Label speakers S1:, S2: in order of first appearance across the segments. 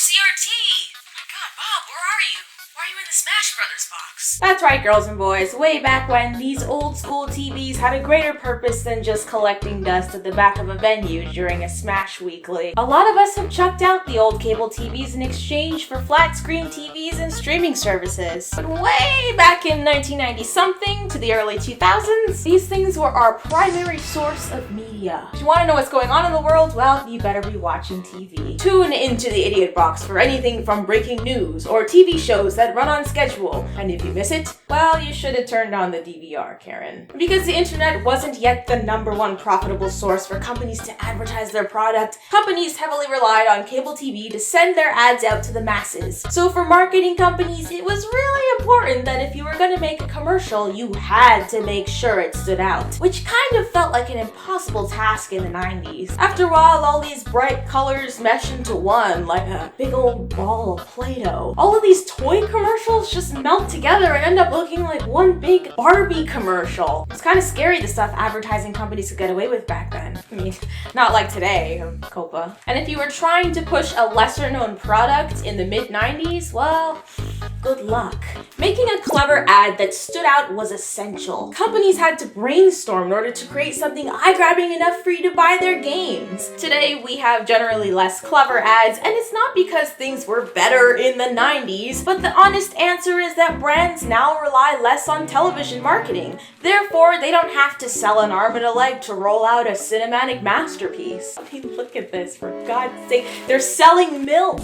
S1: CRT! Oh my god, Bob, where are you? Why are you in the Smash Brothers box?
S2: That's right, girls and boys. Way back when, these old school TVs had a greater purpose than just collecting dust at the back of a venue during a Smash Weekly. A lot of us have chucked out the old cable TVs in exchange for flat screen TVs and streaming services. But way back in 1990-something to the early 2000s, these things were our primary source of media. If you want to know what's going on in the world, well, you better be watching TV. Tune into the Idiot Box for anything from breaking news or TV shows that run on schedule. And if you miss it, well, you should have turned on the DVR, Karen. Because the internet wasn't yet the #1 profitable source for companies to advertise their product, companies heavily relied on cable TV to send their ads out to the masses. So for marketing companies, it was really important that if you were going to make a commercial, you had to make sure it stood out, which kind of felt like an impossible task in the 90s. After a while, all these bright colors mesh into one, like a big old ball of Play-Doh. All of these toy commercials just melt together and end up looking like one big Barbie commercial. It's kind of scary the stuff advertising companies could get away with back then. I mean, not like today, Copa. And if you were trying to push a lesser known product in the mid-90s, well, good luck. Making a clever ad that stood out was essential. Companies had to brainstorm in order to create something eye-grabbing enough for you to buy their games. Today, we have generally less clever ads, and it's not because things were better in the 90s, but the honest answer is that brands now rely less on television marketing. Therefore, they don't have to sell an arm and a leg to roll out a cinematic masterpiece. I mean, look at this, for God's sake. They're selling milk.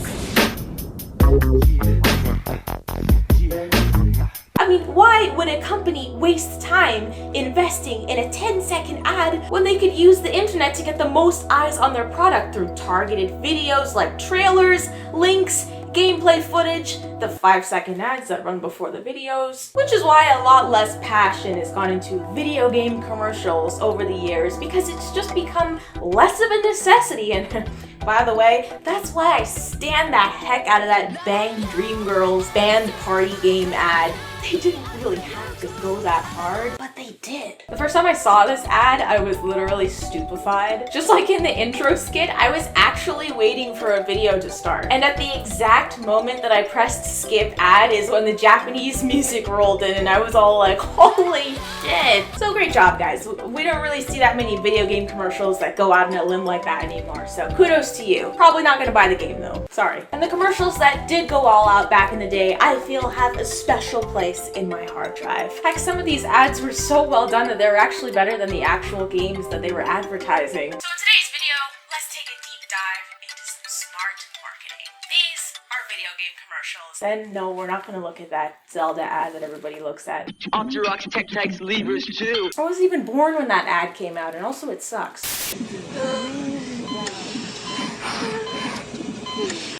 S2: I mean, why would a company waste time investing in a 10-second ad when they could use the internet to get the most eyes on their product through targeted videos like trailers, links, gameplay footage, the 5-second ads that run before the videos, which is why a lot less passion has gone into video game commercials over the years, because it's just become less of a necessity. And by the way, that's why I stand the heck out of that Bang Dreamgirls band party game ad. They didn't really have to go that hard, but they did. The first time I saw this ad, I was literally stupefied. Just like in the intro skit, I was actually waiting for a video to start. And at the exact moment that I pressed skip ad is when the Japanese music rolled in and I was all like, holy shit. So great job, guys. We don't really see that many video game commercials that go out on a limb like that anymore, so kudos to you. Probably not gonna buy the game though, sorry. And the commercials that did go all out back in the day, I feel have a special place in my hard drive. Heck, some of these ads were so well done that they were actually better than the actual games that they were advertising.
S1: So in today's video, let's take a deep dive into some smart marketing. These are video game commercials.
S2: Then no, we're not gonna look at that Zelda ad that everybody looks at.
S3: Optirox Tech Tech's levers too.
S2: I wasn't even born when that ad came out, and also it sucks.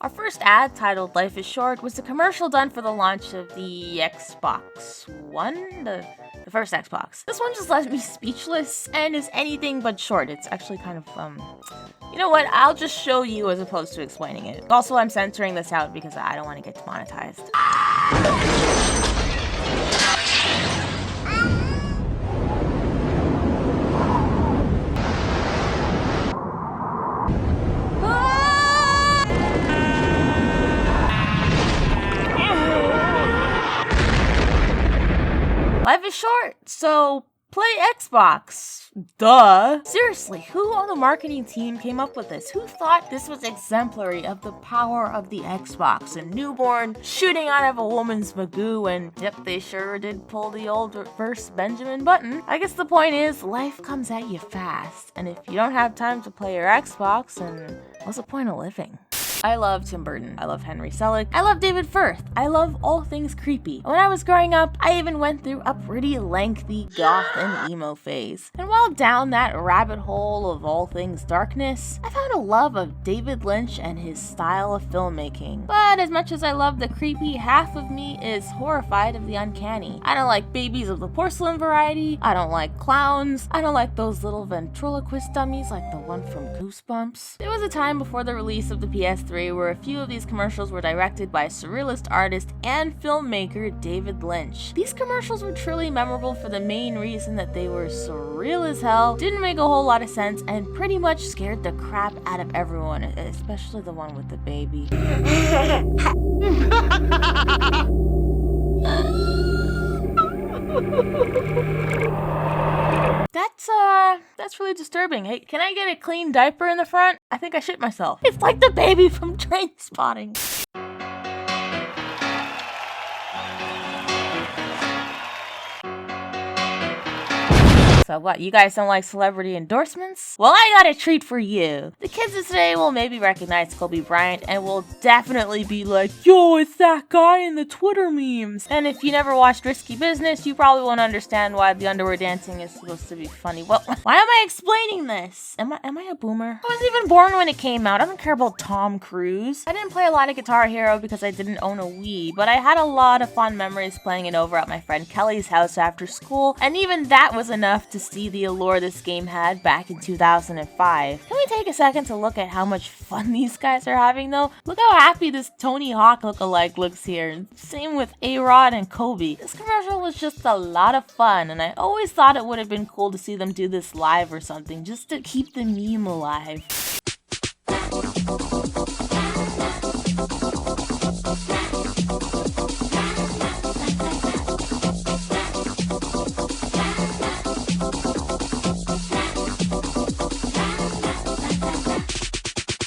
S2: Our first ad, titled Life is Short, was a commercial done for the launch of the Xbox One? The first Xbox. This one just left me speechless and is anything but short. It's actually kind of, you know what? I'll just show you as opposed to explaining it. Also, I'm censoring this out because I don't want to get demonetized. Life is short, so play Xbox. Duh. Seriously, who on the marketing team came up with this? Who thought this was exemplary of the power of the Xbox? A newborn shooting out of a woman's magoo, and yep, they sure did pull the old reverse Benjamin Button. I guess the point is, life comes at you fast, and if you don't have time to play your Xbox, then what's the point of living? I love Tim Burton. I love Henry Selick. I love David Firth. I love all things creepy. When I was growing up, I even went through a pretty lengthy goth and emo phase. And while down that rabbit hole of all things darkness, I found a love of David Lynch and his style of filmmaking. But as much as I love the creepy, half of me is horrified of the uncanny. I don't like babies of the porcelain variety. I don't like clowns. I don't like those little ventriloquist dummies like the one from Goosebumps. There was a time before the release of the PS3 3, where a few of these commercials were directed by surrealist artist and filmmaker David Lynch. These commercials were truly memorable for the main reason that they were surreal as hell, didn't make a whole lot of sense, and pretty much scared the crap out of everyone, especially the one with the baby. That's really disturbing. Hey, can I get a clean diaper in the front? I think I shit myself. It's like the baby from Trainspotting. So what, you guys don't like celebrity endorsements? Well, I got a treat for you. The kids of today will maybe recognize Kobe Bryant and will definitely be like, yo, it's that guy in the Twitter memes. And if you never watched Risky Business, you probably won't understand why the underwear dancing is supposed to be funny. Well, why am I explaining this? Am I a boomer? I wasn't even born when it came out. I don't care about Tom Cruise. I didn't play a lot of Guitar Hero because I didn't own a Wii, but I had a lot of fond memories playing it over at my friend Kelly's house after school, and even that was enough to see the allure this game had back in 2005. Can we take a second to look at how much fun these guys are having though? Look how happy this Tony Hawk lookalike looks here. Same with A-Rod and Kobe. This commercial was just a lot of fun, and I always thought it would have been cool to see them do this live or something, just to keep the meme alive.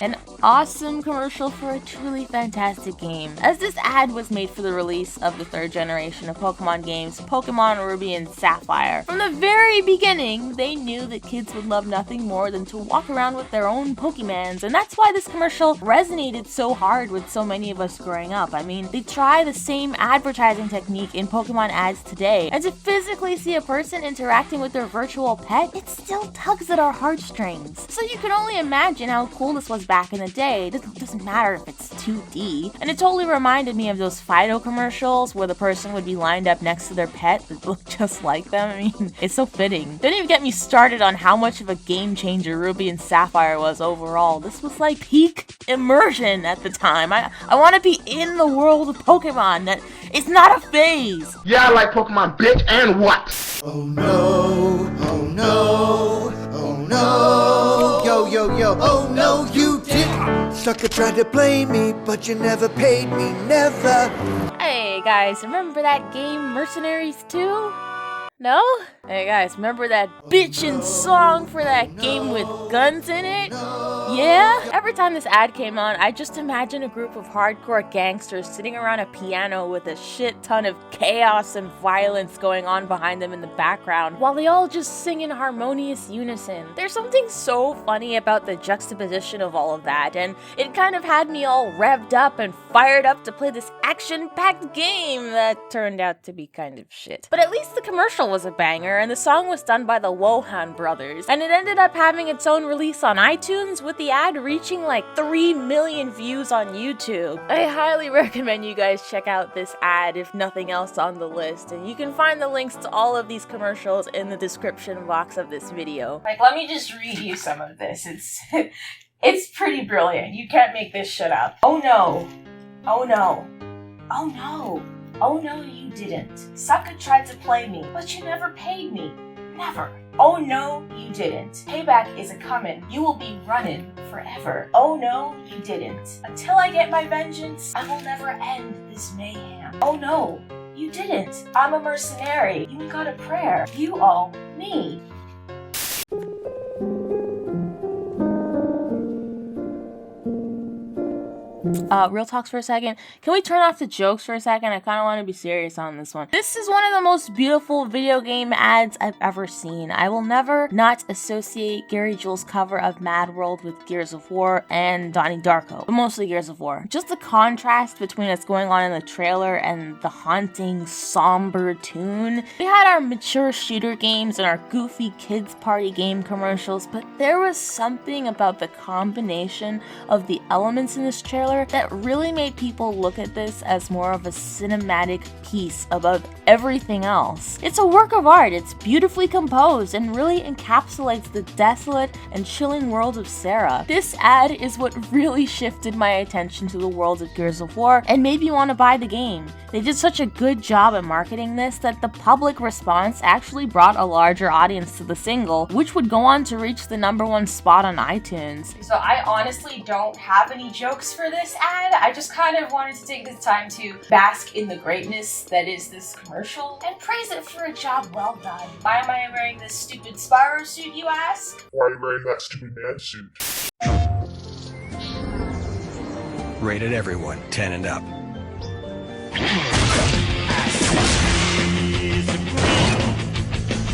S2: An awesome commercial for a truly fantastic game, as this ad was made for the release of the 3rd generation of Pokemon games, Pokemon Ruby and Sapphire. From the very beginning, they knew that kids would love nothing more than to walk around with their own Pokemans, and that's why this commercial resonated so hard with so many of us growing up. I mean, they try the same advertising technique in Pokemon ads today, and to physically see a person interacting with their virtual pet, it still tugs at our heartstrings. So you can only imagine how cool this was back in the day. It doesn't matter if it's 2D. And it totally reminded me of those Fido commercials where the person would be lined up next to their pet that looked just like them. I mean, it's so fitting. Don't even get me started on how much of a game changer Ruby and Sapphire was overall. This was like peak immersion at the time. I want to be in the world of Pokemon. That it's not a phase.
S4: Yeah, I like Pokemon, bitch, and what?
S5: Oh no, oh no, oh no, yo, yo, yo, oh no, you didn't. Sucker tried to blame me, but you never paid me, never.
S2: Hey guys, remember that game Mercenaries 2? No? Hey guys, remember that bitchin' song for that game with guns in it? Yeah? Every time this ad came on, I just imagine a group of hardcore gangsters sitting around a piano with a shit ton of chaos and violence going on behind them in the background, while they all just sing in harmonious unison. There's something so funny about the juxtaposition of all of that, and it kind of had me all revved up and fired up to play this action-packed game that turned out to be kind of shit. But at least the commercial was a banger, and the song was done by the Wohan brothers, and it ended up having its own release on iTunes, with the ad reaching like 3 million views on YouTube. I highly recommend you guys check out this ad if nothing else on the list, and you can find the links to all of these commercials in the description box of this video. Like, let me just read you some of this. It's pretty brilliant. You can't make this shit up. Oh no. Oh no. Oh no. Oh no, you didn't. Sucker tried to play me, but you never paid me. Never. Oh no, you didn't. Payback is a-comin'. You will be running forever. Oh no, you didn't. Until I get my vengeance, I will never end this mayhem. Oh no, you didn't. I'm a mercenary. You got a prayer. You owe me. Real talks for a second. Can we turn off the jokes for a second? I kind of want to be serious on this one. This is one of the most beautiful video game ads I've ever seen. I will never not associate Gary Jules' cover of Mad World with Gears of War and Donnie Darko, but mostly Gears of War. Just the contrast between what's going on in the trailer and the haunting, somber tune. We had our mature shooter games and our goofy kids party game commercials, but there was something about the combination of the elements in this trailer trailer that really made people look at this as more of a cinematic piece above everything else. It's a work of art, it's beautifully composed, and really encapsulates the desolate and chilling world of Sarah. This ad is what really shifted my attention to the world of Gears of War and made me want to buy the game. They did such a good job at marketing this that the public response actually brought a larger audience to the single, which would go on to reach the #1 spot on iTunes. So I honestly don't have any jokes for this ad. I just kind of wanted to take this time to bask in the greatness that is this commercial and praise it for a job well done. Why am I wearing this stupid Spyro suit, you ask?
S6: Why are you wearing that stupid man suit?
S7: Rated everyone, 10 and up.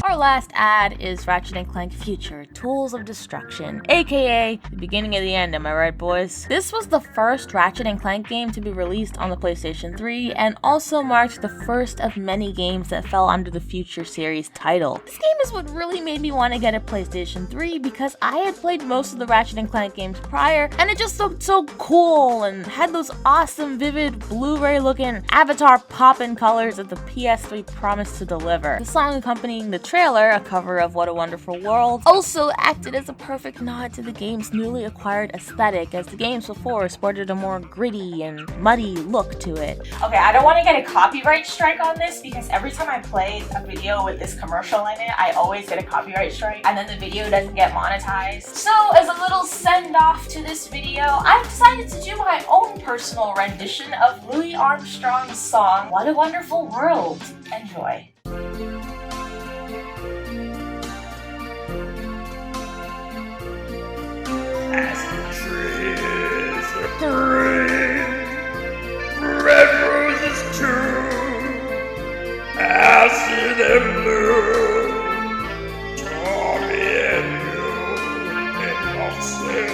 S2: Our last ad is Ratchet & Clank Future Tools of Destruction, aka the beginning of the end, am I right, boys? This was the first Ratchet & Clank game to be released on the PlayStation 3 and also marked the first of many games that fell under the Future series title. This game is what really made me want to get a PlayStation 3 because I had played most of the Ratchet & Clank games prior and it just looked so cool and had those awesome vivid Blu-ray looking Avatar pop-in colors that the PS3 promised to deliver. The song accompanying the trailer, a cover of What a Wonderful World, also acted as a perfect nod to the game's newly acquired aesthetic, as the games before sported a more gritty and muddy look to it. Okay, I don't want to get a copyright strike on this because every time I play a video with this commercial in it, I always get a copyright strike and then the video doesn't get monetized. So as a little send-off to this video, I decided to do my own personal rendition of Louis Armstrong's song, What a Wonderful World. Enjoy.
S6: As the trees are green, red roses too, I see them blue, Tommy and you, and Moxie.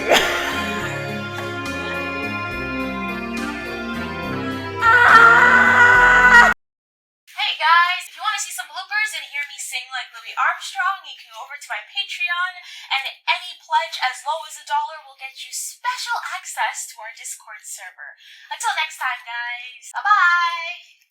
S1: Hey guys, if you want to see some bloopers and hear me sing like Louis Armstrong, you can go over to my Patreon, and any pledge as low as $1 will get you special access to our Discord server. Until next time, guys. Bye-bye!